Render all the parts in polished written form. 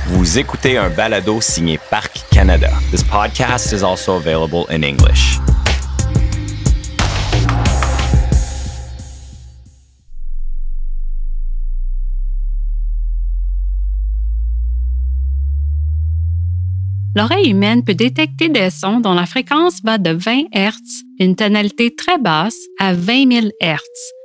Vous écoutez un balado signé Parcs Canada. This podcast is also available in English. L'oreille humaine peut détecter des sons dont la fréquence va de 20 Hz, une tonalité très basse, à 20 000 Hz,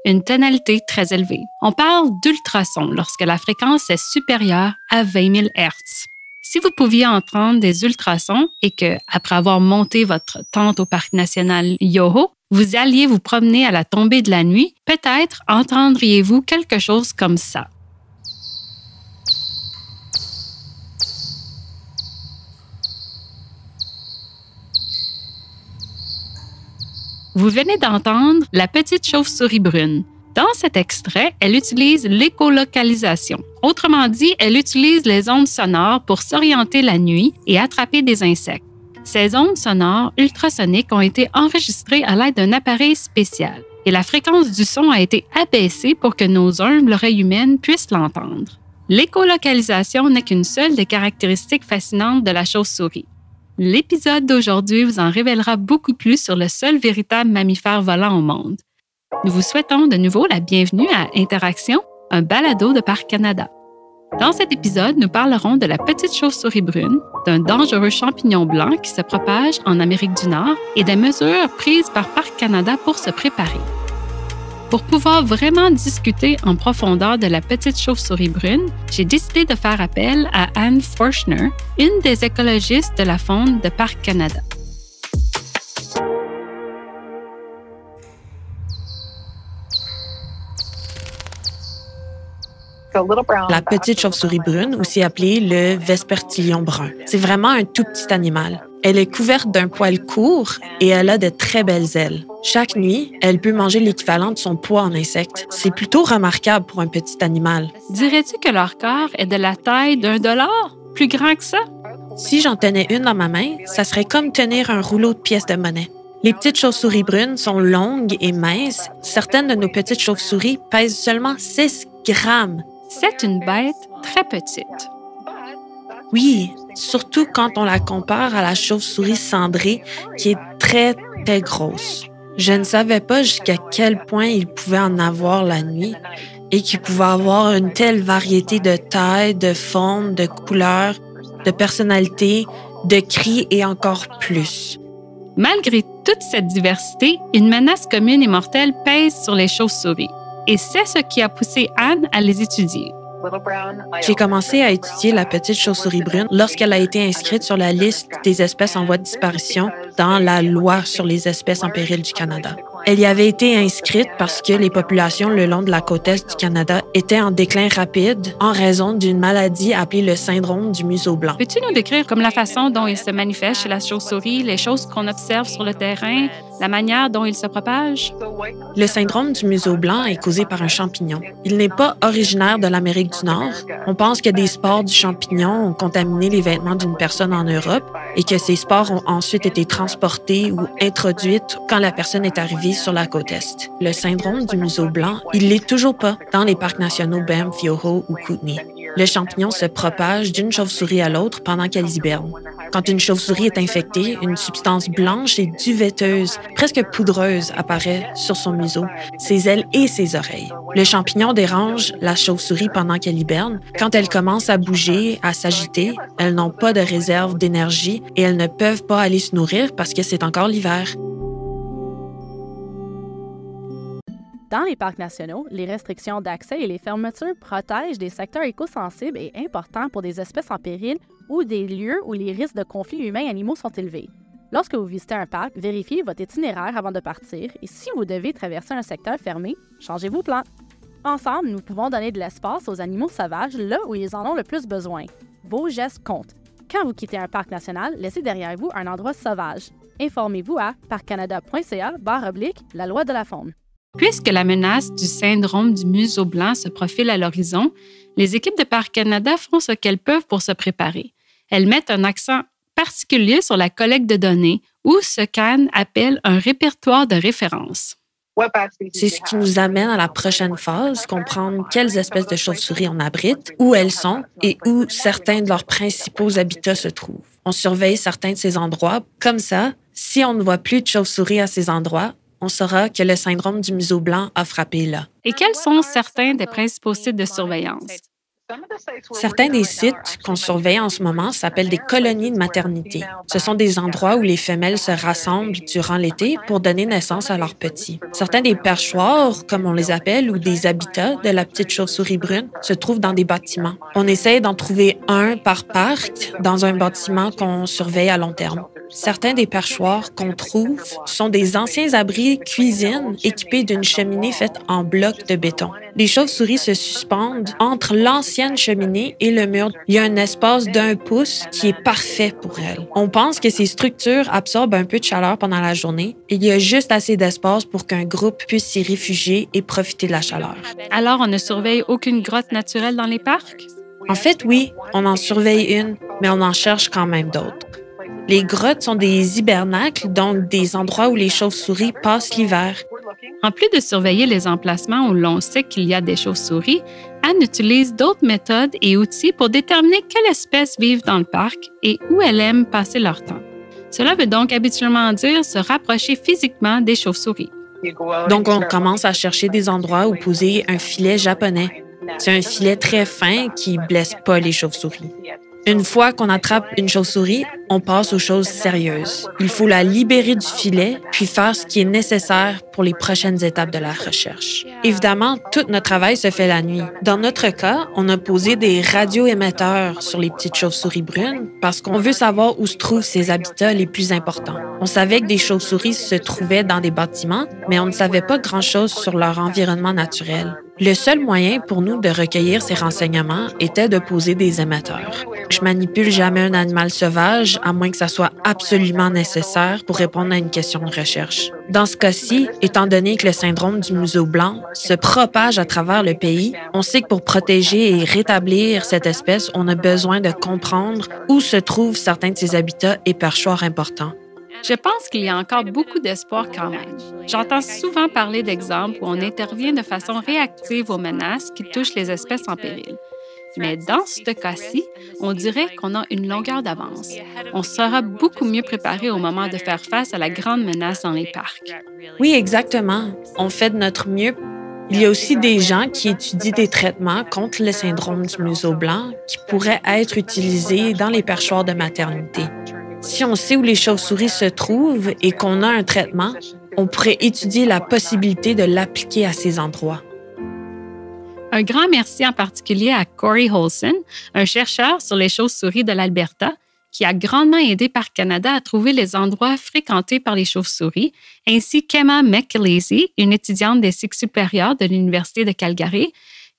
une tonalité très élevée. On parle d'ultrasons lorsque la fréquence est supérieure à 20 000 Hz. Si vous pouviez entendre des ultrasons et que, après avoir monté votre tente au parc national Yoho, vous alliez vous promener à la tombée de la nuit, peut-être entendriez-vous quelque chose comme ça. Vous venez d'entendre la petite chauve-souris brune. Dans cet extrait, elle utilise l'écolocalisation. Autrement dit, elle utilise les ondes sonores pour s'orienter la nuit et attraper des insectes. Ces ondes sonores ultrasoniques ont été enregistrées à l'aide d'un appareil spécial et la fréquence du son a été abaissée pour que nos humbles oreilles humaines puissent l'entendre. L'écolocalisation n'est qu'une seule des caractéristiques fascinantes de la chauve-souris. L'épisode d'aujourd'hui vous en révélera beaucoup plus sur le seul véritable mammifère volant au monde. Nous vous souhaitons de nouveau la bienvenue à Interaction, un balado de Parcs Canada. Dans cet épisode, nous parlerons de la petite chauve-souris brune, d'un dangereux champignon blanc qui se propage en Amérique du Nord et des mesures prises par Parcs Canada pour se préparer. Pour pouvoir vraiment discuter en profondeur de la petite chauve-souris brune, j'ai décidé de faire appel à Anne Forshner, une des écologistes de la faune de Parcs Canada. La petite chauve-souris brune, aussi appelée le vespertilion brun. C'est vraiment un tout petit animal. Elle est couverte d'un poil court et elle a de très belles ailes. Chaque nuit, elle peut manger l'équivalent de son poids en insectes. C'est plutôt remarquable pour un petit animal. Dirais-tu que leur corps est de la taille d'$1? Plus grand que ça? Si j'en tenais une dans ma main, ça serait comme tenir un rouleau de pièces de monnaie. Les petites chauves-souris brunes sont longues et minces. Certaines de nos petites chauves-souris pèsent seulement 6 grammes. C'est une bête très petite. Oui, surtout quand on la compare à la chauve-souris cendrée, qui est très, très grosse. Je ne savais pas jusqu'à quel point il pouvait en avoir la nuit et qu'il pouvait avoir une telle variété de tailles, de formes, de couleurs, de personnalités, de cris et encore plus. Malgré toute cette diversité, une menace commune et mortelle pèse sur les chauves-souris. Et c'est ce qui a poussé Anne à les étudier. J'ai commencé à étudier la petite chauve-souris brune lorsqu'elle a été inscrite sur la liste des espèces en voie de disparition dans la Loi sur les espèces en péril du Canada. Elle y avait été inscrite parce que les populations le long de la côte est du Canada étaient en déclin rapide en raison d'une maladie appelée le syndrome du museau blanc. Peux-tu nous décrire comme la façon dont il se manifeste chez la chauve-souris, les choses qu'on observe sur le terrain, la manière dont il se propage? Le syndrome du museau blanc est causé par un champignon. Il n'est pas originaire de l'Amérique du Nord. On pense que des spores du champignon ont contaminé les vêtements d'une personne en Europe et que ces spores ont ensuite été transportées ou introduites quand la personne est arrivée sur la côte est. Le syndrome du museau blanc, il l'est toujours pas dans les parcs nationaux Banff, Yoho ou Kootenay. Le champignon se propage d'une chauve-souris à l'autre pendant qu'elle hiberne. Quand une chauve-souris est infectée, une substance blanche et duvetteuse, presque poudreuse, apparaît sur son museau, ses ailes et ses oreilles. Le champignon dérange la chauve-souris pendant qu'elle hiberne. Quand elle commence à bouger, à s'agiter, elles n'ont pas de réserve d'énergie et elles ne peuvent pas aller se nourrir parce que c'est encore l'hiver. Dans les parcs nationaux, les restrictions d'accès et les fermetures protègent des secteurs écosensibles et importants pour des espèces en péril ou des lieux où les risques de conflits humains-animaux sont élevés. Lorsque vous visitez un parc, vérifiez votre itinéraire avant de partir et si vous devez traverser un secteur fermé, changez vos plans. Ensemble, nous pouvons donner de l'espace aux animaux sauvages là où ils en ont le plus besoin. Vos gestes comptent. Quand vous quittez un parc national, laissez derrière vous un endroit sauvage. Informez-vous à parccanada.ca/la loi de la faune. Puisque la menace du syndrome du museau blanc se profile à l'horizon, les équipes de Parcs Canada font ce qu'elles peuvent pour se préparer. Elles mettent un accent particulier sur la collecte de données ou ce qu'Anne appelle un répertoire de référence. C'est ce qui nous amène à la prochaine phase, comprendre quelles espèces de chauves-souris on abrite, où elles sont et où certains de leurs principaux habitats se trouvent. On surveille certains de ces endroits. Comme ça, si on ne voit plus de chauves-souris à ces endroits, on saura que le syndrome du museau blanc a frappé là. Et quels sont certains des principaux sites de surveillance? Certains des sites qu'on surveille en ce moment s'appellent des colonies de maternité. Ce sont des endroits où les femelles se rassemblent durant l'été pour donner naissance à leurs petits. Certains des perchoirs, comme on les appelle, ou des habitats de la petite chauve-souris brune se trouvent dans des bâtiments. On essaie d'en trouver un par parc dans un bâtiment qu'on surveille à long terme. Certains des perchoirs qu'on trouve sont des anciens abris cuisine équipés d'une cheminée faite en blocs de béton. Les chauves-souris se suspendent entre l'ancienne cheminée et le mur. Il y a un espace d'1 pouce qui est parfait pour elles. On pense que ces structures absorbent un peu de chaleur pendant la journée et il y a juste assez d'espace pour qu'un groupe puisse s'y réfugier et profiter de la chaleur. Alors, on ne surveille aucune grotte naturelle dans les parcs? En fait, oui, on en surveille une, mais on en cherche quand même d'autres. Les grottes sont des hibernacles, donc des endroits où les chauves-souris passent l'hiver. En plus de surveiller les emplacements où l'on sait qu'il y a des chauves-souris, Anne utilise d'autres méthodes et outils pour déterminer quelles espèces vivent dans le parc et où elles aiment passer leur temps. Cela veut donc habituellement dire se rapprocher physiquement des chauves-souris. Donc, on commence à chercher des endroits où poser un filet japonais. C'est un filet très fin qui blesse pas les chauves-souris. Une fois qu'on attrape une chauve-souris, on passe aux choses sérieuses. Il faut la libérer du filet, puis faire ce qui est nécessaire pour les prochaines étapes de la recherche. Évidemment, tout notre travail se fait la nuit. Dans notre cas, on a posé des radioémetteurs sur les petites chauves-souris brunes parce qu'on veut savoir où se trouvent ces habitats les plus importants. On savait que des chauves-souris se trouvaient dans des bâtiments, mais on ne savait pas grand-chose sur leur environnement naturel. Le seul moyen pour nous de recueillir ces renseignements était de poser des émetteurs. Je manipule jamais un animal sauvage, à moins que ça soit absolument nécessaire pour répondre à une question de recherche. Dans ce cas-ci, étant donné que le syndrome du museau blanc se propage à travers le pays, on sait que pour protéger et rétablir cette espèce, on a besoin de comprendre où se trouvent certains de ses habitats et perchoirs importants. Je pense qu'il y a encore beaucoup d'espoir quand même. J'entends souvent parler d'exemples où on intervient de façon réactive aux menaces qui touchent les espèces en péril. Mais dans ce cas-ci, on dirait qu'on a une longueur d'avance. On sera beaucoup mieux préparé au moment de faire face à la grande menace dans les parcs. Oui, exactement. On fait de notre mieux. Il y a aussi des gens qui étudient des traitements contre le syndrome du museau blanc qui pourraient être utilisés dans les perchoirs de maternité. Si on sait où les chauves-souris se trouvent et qu'on a un traitement, on pourrait étudier la possibilité de l'appliquer à ces endroits. Un grand merci en particulier à Corey Holson, un chercheur sur les chauves-souris de l'Alberta, qui a grandement aidé Parcs Canada à trouver les endroits fréquentés par les chauves-souris, ainsi qu'Emma McAleese, une étudiante des cycles supérieurs de l'Université de Calgary,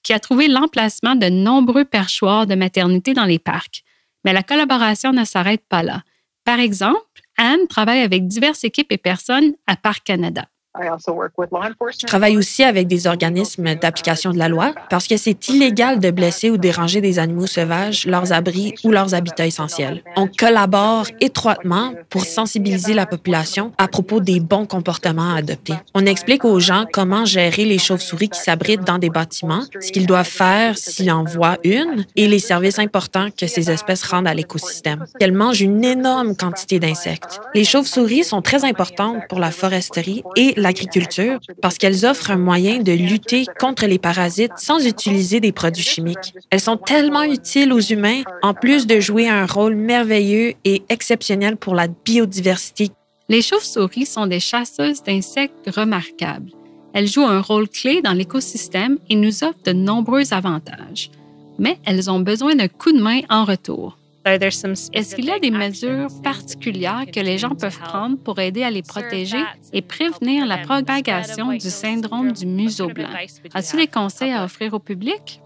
qui a trouvé l'emplacement de nombreux perchoirs de maternité dans les parcs. Mais la collaboration ne s'arrête pas là. Par exemple, Anne travaille avec diverses équipes et personnes à Parcs Canada. Je travaille aussi avec des organismes d'application de la loi parce que c'est illégal de blesser ou déranger des animaux sauvages, leurs abris ou leurs habitats essentiels. On collabore étroitement pour sensibiliser la population à propos des bons comportements à adopter. On explique aux gens comment gérer les chauves-souris qui s'abritent dans des bâtiments, ce qu'ils doivent faire s'ils en voient une et les services importants que ces espèces rendent à l'écosystème. Elles mangent une énorme quantité d'insectes. Les chauves-souris sont très importantes pour la foresterie et l'agriculture parce qu'elles offrent un moyen de lutter contre les parasites sans utiliser des produits chimiques. Elles sont tellement utiles aux humains, en plus de jouer un rôle merveilleux et exceptionnel pour la biodiversité. Les chauves-souris sont des chasseuses d'insectes remarquables. Elles jouent un rôle clé dans l'écosystème et nous offrent de nombreux avantages. Mais elles ont besoin d'un coup de main en retour. Est-ce qu'il y a des mesures particulières que les gens peuvent prendre pour aider à les protéger et prévenir la propagation du syndrome du museau blanc? As-tu des conseils à offrir au public?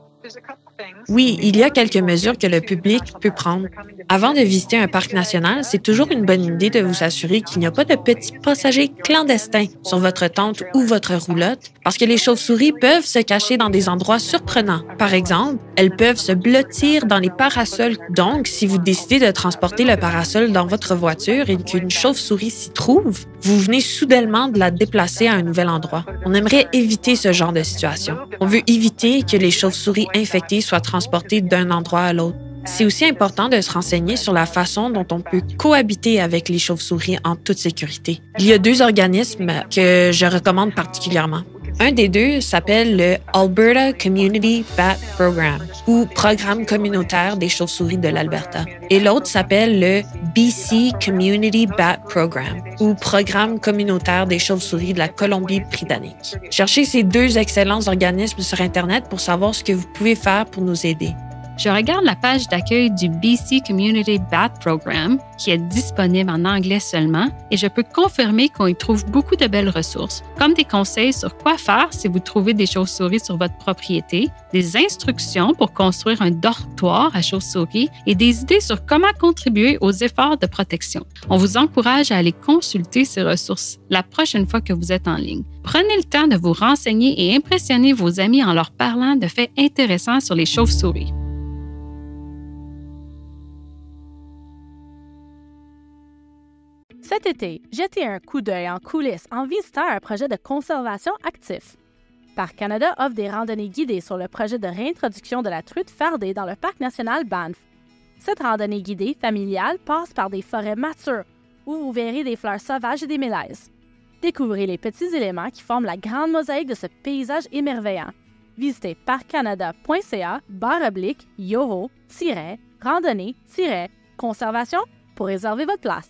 Oui, il y a quelques mesures que le public peut prendre. Avant de visiter un parc national, c'est toujours une bonne idée de vous assurer qu'il n'y a pas de petits passagers clandestins sur votre tente ou votre roulotte, parce que les chauves-souris peuvent se cacher dans des endroits surprenants. Par exemple, elles peuvent se blottir dans les parasols. Donc, si vous décidez de transporter le parasol dans votre voiture et qu'une chauve-souris s'y trouve, vous venez soudainement de la déplacer à un nouvel endroit. On aimerait éviter ce genre de situation. On veut éviter que les chauves-souris infectées soient transportées d'un endroit à l'autre. C'est aussi important de se renseigner sur la façon dont on peut cohabiter avec les chauves-souris en toute sécurité. Il y a 2 organismes que je recommande particulièrement. Un des 2 s'appelle le Alberta Community Bat Program, ou Programme communautaire des chauves-souris de l'Alberta. Et l'autre s'appelle le BC Community Bat Program, ou Programme communautaire des chauves-souris de la Colombie-Britannique. Cherchez ces 2 excellents organismes sur Internet pour savoir ce que vous pouvez faire pour nous aider. Je regarde la page d'accueil du BC Community Bat Program, qui est disponible en anglais seulement, et je peux confirmer qu'on y trouve beaucoup de belles ressources, comme des conseils sur quoi faire si vous trouvez des chauves-souris sur votre propriété, des instructions pour construire un dortoir à chauves-souris et des idées sur comment contribuer aux efforts de protection. On vous encourage à aller consulter ces ressources la prochaine fois que vous êtes en ligne. Prenez le temps de vous renseigner et impressionner vos amis en leur parlant de faits intéressants sur les chauves-souris. Cet été, jetez un coup d'œil en coulisses en visitant un projet de conservation actif. Parc Canada offre des randonnées guidées sur le projet de réintroduction de la truite fardée dans le parc national Banff. Cette randonnée guidée familiale passe par des forêts matures où vous verrez des fleurs sauvages et des mélèzes. Découvrez les petits éléments qui forment la grande mosaïque de ce paysage émerveillant. Visitez parccanada.ca/yoho-randonnée-conservation pour réserver votre place.